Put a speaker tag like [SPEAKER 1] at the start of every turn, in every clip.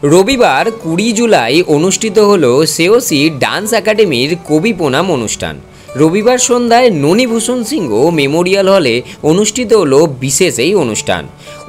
[SPEAKER 1] রবিবার ২০ জুলাই অনুষ্ঠিত হল সেওসি ডান্স একাডেমির কবি প্রণাম অনুষ্ঠান। রবিবার সন্ধ্যায় ননীভূষণ সিংহ মেমোরিয়াল হলে অনুষ্ঠিত হল বিশেষ এই অনুষ্ঠান।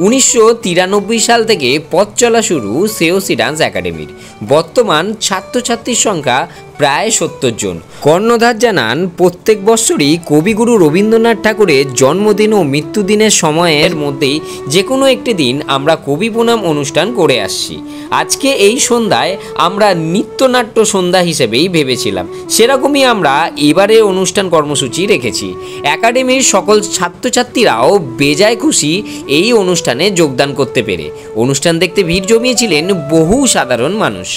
[SPEAKER 1] ১৯৯৩ সাল থেকে পথ চলা শুরু সেওসি ডান্স একাডেমির। বর্তমান ছাত্রছাত্রীর সংখ্যা প্রায় ৭০ জন। কর্ণধার জানান, প্রত্যেক বছরই কবিগুরু রবীন্দ্রনাথ ঠাকুরের জন্মদিন ও মৃত্যুদিনের সময়ের মধ্যেই যে কোনো একটি দিন আমরা কবি প্রণাম অনুষ্ঠান করে আসছি। আজকে এই সন্ধ্যায় আমরা নৃত্যনাট্য সন্ধ্যা হিসেবেই ভেবেছিলাম, সেরকমই আমরা এবারে অনুষ্ঠান কর্মসূচি রেখেছি। একাডেমির সকল ছাত্রছাত্রীরাও বেজায় খুশি এই অনুষ্ঠানে যোগদান করতে পেরে। অনুষ্ঠান দেখতে ভিড় জমিয়েছিলেন বহু সাধারণ মানুষ।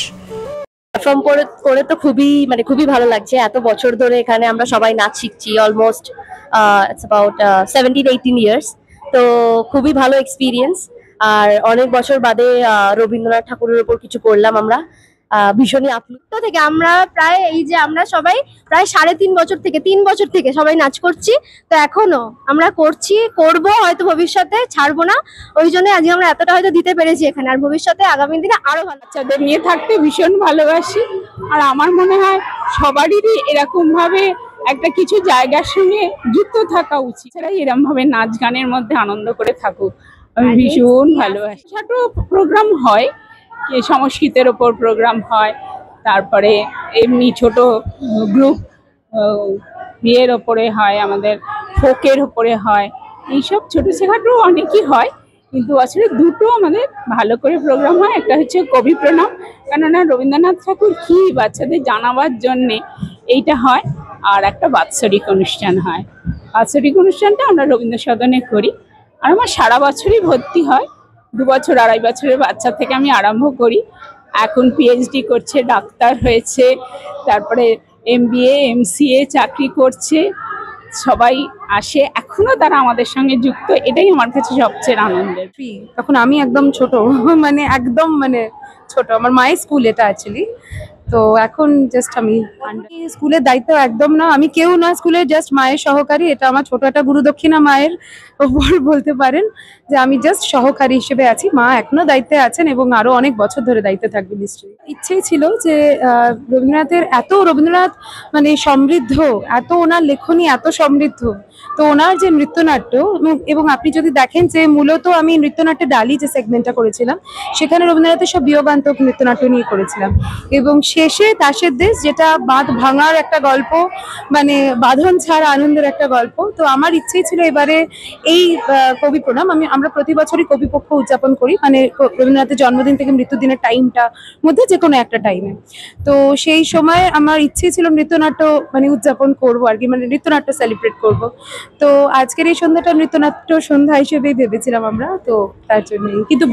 [SPEAKER 2] পারফর্ম করে তো খুবই ভালো লাগছে। এত বছর ধরে এখানে আমরা সবাই নাচ শিখছি, অলমোস্ট ইটস অ্যাবাউট 17-18 ইয়ার্স। তো খুবই ভালো এক্সপিরিয়েন্স। আর অনেক বছর বাদে রবীন্দ্রনাথ ঠাকুরের উপর কিছু করলাম আমরা, ভীষণই আপ্লুত থেকে। আমরা সবাই প্রায় 3.5 বছর থেকে সবাই নাচ করছি। তো এখনো আমরা করবো, হয়তো ভবিষ্যতে ছাড়বো না। ওই জন্য আজকে আমরা এতটা হয়তো দিতে পেরেছি এখানে, আর ভবিষ্যতে আগামী দিনে আরো ভালো।
[SPEAKER 3] বাচ্চাদের নিয়ে থাকতে ভীষণ ভালোবাসি, আর আমার মনে হয় সবারই এরকম ভাবে একটা কিছু জায়গার সঙ্গে যুক্ত থাকা উচিত। এরকম ভাবে নাচ গানের মধ্যে আনন্দ করে থাকুক, আমি ভীষণ ভালোবাসি। ছোট প্রোগ্রাম হয়, সংস্কৃতের ওপর প্রোগ্রাম হয়, তারপরে এমনি ছোট গ্রুপ বিয়ের ওপরে হয়, আমাদের ফোকের ওপরে হয়, এইসব ছোটোখাটো অনেকই হয়। কিন্তু বছরে দুটো আমাদের ভালো করে প্রোগ্রাম হয়। একটা হচ্ছে কবি প্রণাম, কেননা রবীন্দ্রনাথ ঠাকুর কি বাচ্চাদের জানাবার জন্যে এইটা হয়। আর একটা বাৎসরিক অনুষ্ঠান হয়। বাৎসরিক অনুষ্ঠানটা আমরা রবীন্দ্র সদনে করি। আর আমার সারা বছরই ভর্তি হয়। 2 বছর 2.5 বছরের বাচ্চা থেকে আমি আরম্ভ করি। এখন পিএইচডি করছে, ডাক্তার হয়েছে, তারপরে MBA MCA চাকরি করছে, সবাই আসে, এখনো তারা আমাদের সঙ্গে যুক্ত। এটাই আমার কাছে সবচেয়ে আনন্দের।
[SPEAKER 4] তখন আমি একদম ছোট, একদম ছোট। আমার মায়ের স্কুল এটা অ্যাকচুয়ালি। তো এখন জাস্ট আমি স্কুলের দায়িত্ব একদম না, আমি কেউ না স্কুলের, জাস্ট মায়ের সহকারী। এটা আমার ছোট একটা গুরুদক্ষিণা মায়ের ওপর বলতে পারেন, যে আমি জাস্ট সহকারী হিসেবে আছি। মা এখনো দায়িত্বে আছেন এবং আরো অনেক বছর ধরে দায়িত্বে থাকবে নিশ্চয়ই। ইচ্ছেই ছিল যে রবীন্দ্রনাথ সমৃদ্ধ, এত ওনার লেখনী এত সমৃদ্ধ। তো ওনার যে নৃত্যনাট্য, এবং আপনি যদি দেখেন যে মূলত আমি নৃত্যনাট্যে ডালি যে সেগমেন্টটা করেছিলাম, সেখানে রবীন্দ্রনাথের সব বিয়োগান্তক নৃত্যনাট্য নিয়ে করেছিলাম। এবং শেষে দাসের দেশ, যেটা বাঁধ ভাঙার একটা গল্প, বাঁধন ছাড়া আনন্দের একটা গল্প। তো আমার ইচ্ছেই ছিল এবারে এই কবি প্রণাম, আমরা প্রতি বছরই কবিপক্ষ উদযাপন করি, রবীন্দ্রনাথের জন্মদিন থেকে মৃত্যুদিনের টাইমটা মধ্যে যে কোনো একটা টাইমে। তো সেই সময় আমার ইচ্ছে ছিল নৃত্যনাট্য উদযাপন করবো আর কি, নৃত্যনাট্য সেলিব্রেট করব। তো আজকের এই সন্ধ্যাটা নৃত্যনাট্য সন্ধ্যা হিসেবেই ভেবেছিলাম আমরা, তো তার জন্যই। কিন্তু